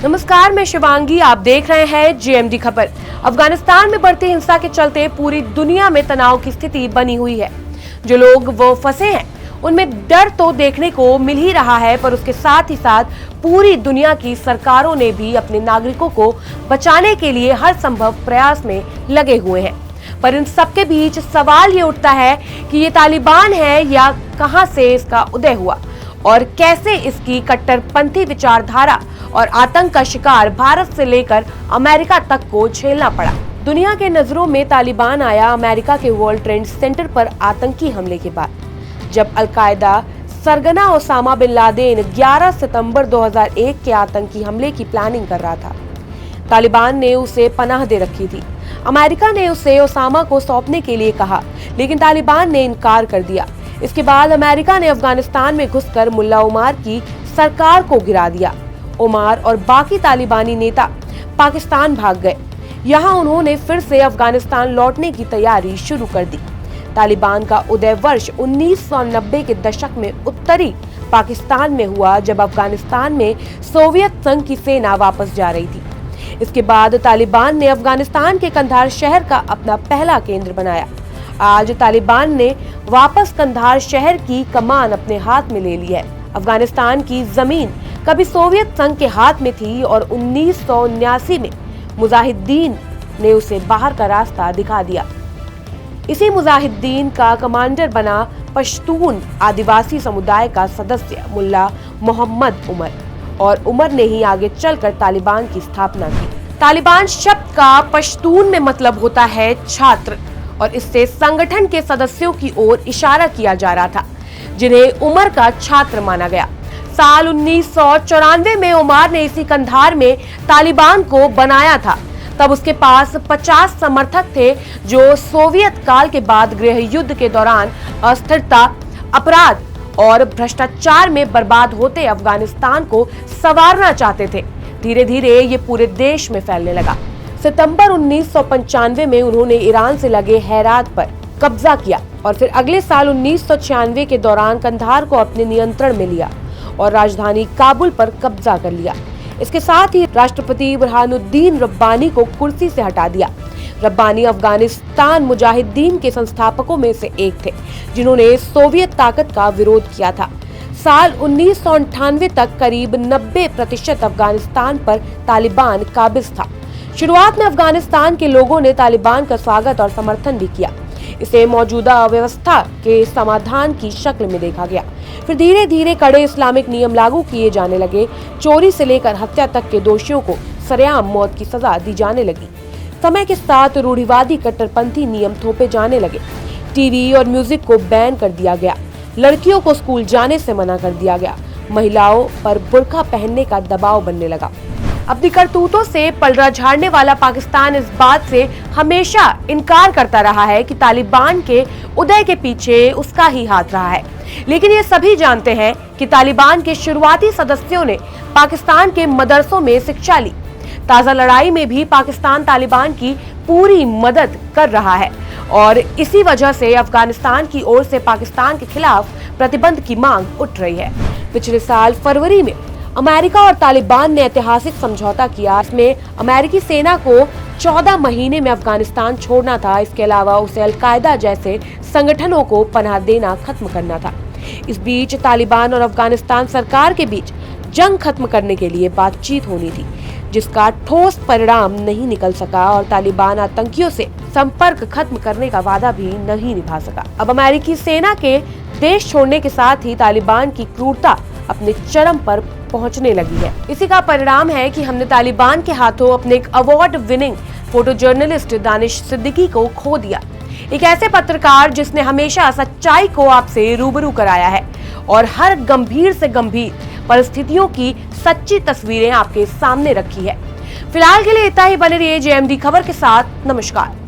नमस्कार, मैं शिवांगी। आप देख रहे हैं जेएमडी खबर। अफगानिस्तान में बढ़ती हिंसा के चलते पूरी दुनिया में तनाव की स्थिति बनी हुई है। जो लोग वो फंसे हैं उनमें डर तो देखने को मिल ही रहा है, पर उसके साथ ही साथ पूरी दुनिया की सरकारों ने भी अपने नागरिकों को बचाने के लिए हर संभव प्रयास में लगे हुए हैं। पर इन सबके बीच सवाल ये उठता है कि ये तालिबान है या कहां से इसका उदय हुआ और कैसे इसकी कट्टरपंथी विचारधारा और आतंक का शिकार भारत से लेकर अमेरिका तक को झेलना पड़ा। दुनिया के नजरों में तालिबान आया अमेरिका के वर्ल्ड ट्रेड सेंटर पर आतंकी हमले के बाद, जब अलकायदा सरगना ओसामा बिन लादेन 11 सितंबर 2001 के आतंकी हमले की प्लानिंग कर रहा था। तालिबान ने उसे पनाह दे रखी थी। अमेरिका ने उसे ओसामा को सौंपने के लिए कहा, लेकिन तालिबान ने इनकार कर दिया। इसके बाद अमेरिका ने अफगानिस्तान में घुसकर मुल्ला उमर की सरकार को गिरा दिया। उमर और बाकी तालिबानी नेता पाकिस्तान भाग गए। यहाँ उन्होंने फिर से अफगानिस्तान लौटने की तैयारी शुरू कर दी। तालिबान का उदय वर्ष 1990 के दशक में उत्तरी पाकिस्तान में हुआ, जब अफगानिस्तान में सोवियत संघ की सेना वापस जा रही थी। इसके बाद तालिबान ने अफगानिस्तान के कंधार शहर का अपना पहला केंद्र बनाया। आज तालिबान ने वापस कंधार शहर की कमान अपने हाथ में ले ली है। अफगानिस्तान की जमीन कभी सोवियत संघ के हाथ में थी और 1979 में मुजाहिदीन ने उसे बाहर का रास्ता दिखा दिया। इसी मुजाहिदीन का कमांडर बना पश्तून आदिवासी समुदाय का सदस्य मुल्ला मोहम्मद उमर, और उमर ने ही आगे चलकर तालिबान की स्थापना की। तालिबान शब्द का पश्तून में मतलब होता है छात्र, और इससे संगठन के सदस्यों की ओर इशारा किया जा रहा था, जिन्हें उमर का छात्र माना गया। साल 1994 में उमर ने इसी कंधार में तालिबान को बनाया था। तब उसके पास 50 समर्थक थे, जो सोवियत काल के बाद गृह युद्ध के दौरान अस्थिरता, अपराध और भ्रष्टाचार में बर्बाद होते अफगानिस्तान को संवारना चाहते थे। धीरे धीरे ये पूरे देश में फैलने लगा। सितंबर 1995 में उन्होंने ईरान से लगे हेरात पर कब्जा किया और फिर अगले साल 1996 के दौरान कंधार को अपने नियंत्रण में लिया और राजधानी काबुल पर कब्जा कर लिया। इसके साथ ही राष्ट्रपति बुरहानुद्दीन रब्बानी को कुर्सी से हटा दिया। रब्बानी अफगानिस्तान मुजाहिदीन के संस्थापकों में से एक थे, जिन्होंने सोवियत ताकत का विरोध किया था। साल 1998 तक करीब 90% अफगानिस्तान पर तालिबान काबिज था। शुरुआत में अफगानिस्तान के लोगों ने तालिबान का स्वागत और समर्थन भी किया। इसे मौजूदा अव्यवस्था के समाधान की शक्ल में देखा गया। फिर धीरे धीरे कड़े इस्लामिक नियम लागू किए जाने लगे। चोरी से लेकर हत्या तक के दोषियों को सरेआम मौत की सजा दी जाने लगी। समय के साथ रूढ़िवादी कट्टरपंथी नियम थोपे जाने लगे। टीवी और म्यूजिक को बैन कर दिया गया। लड़कियों को स्कूल जाने से मना कर दिया गया। महिलाओं पर बुर्का पहनने का दबाव बनने लगा। अपनी करतूतों से पलड़ा झाड़ने वाला पाकिस्तान इस बात से हमेशा इनकार करता रहा है कि तालिबान के उदय के पीछे उसका ही हाथ रहा है। लेकिन ये सभी जानते हैं कि तालिबान के शुरुआती सदस्यों ने पाकिस्तान के मदरसों में शिक्षा ली। ताजा लड़ाई में भी पाकिस्तान तालिबान की पूरी मदद कर रहा है और इसी वजह से अफगानिस्तान की ओर से पाकिस्तान के खिलाफ प्रतिबंध की मांग उठ रही है। पिछले साल फरवरी में अमेरिका और तालिबान ने ऐतिहासिक समझौता किया। इसमें अमेरिकी सेना को 14 महीने में अफगानिस्तान छोड़ना था। इसके अलावा उसे अलकायदा जैसे संगठनों को पनाह देना खत्म करना था। इस बीच तालिबान और अफगानिस्तान सरकार के बीच जंग खत्म करने के लिए बातचीत होनी थी, जिसका ठोस परिणाम नहीं निकल सका और तालिबान आतंकियों से संपर्क खत्म करने का वादा भी नहीं निभा सका। अब अमेरिकी सेना के देश छोड़ने के साथ ही तालिबान की क्रूरता अपने चरम पर पहुंचने लगी है। इसी का परिणाम है कि हमने तालिबान के हाथों अपने एक award winning photo journalist Danish Siddiqui को खो दिया। एक ऐसे पत्रकार जिसने हमेशा सच्चाई को आपसे रूबरू कराया है और हर गंभीर से गंभीर परिस्थितियों की सच्ची तस्वीरें आपके सामने रखी है। फिलहाल के लिए इतना ही। बने रहिए जेएमडी खबर के साथ। नमस्कार।